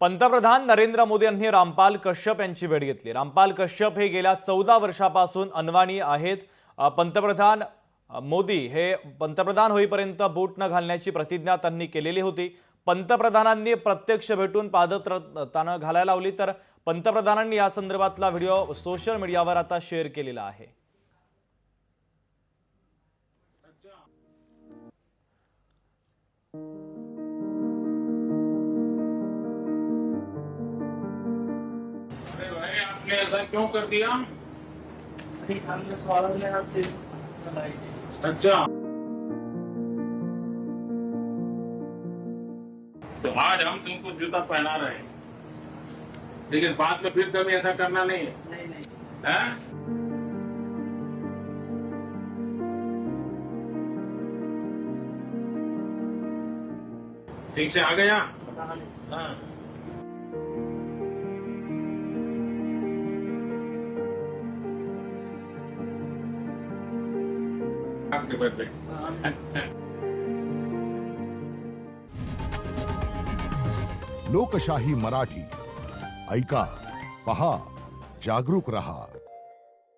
पंतप्रधान नरेंद्र मोदी यांनी रामपाल कश्यप यांची भेट घेतली। रामपाल कश्यप हे गेल्या 14 वर्षापासून अनवाणी आहेत। पंतप्रधान मोदी हे पंतप्रधान होईपर्यंत बूट न घालण्याची प्रतिज्ञा त्यांनी केलेली होती। पंतप्रधानांनी प्रत्यक्ष भेटून पादत्राणं घालायला लावली, तर पंतप्रधानांनी या संदर्भातला व्हिडिओ सोशल मीडियावर आता शेअर केलेला आहे। आपने ऐसा क्यों कर दिया? अच्छा, तो आज हम तुमको जूता पहना रहे हैं, लेकिन बाद में फिर कभी ऐसा करना नहीं है। हैं? ठीक से आ गया? हाँ। आपके बर्थडे। लोकशाही मराठी ऐका, पहा, जागरूक रहा।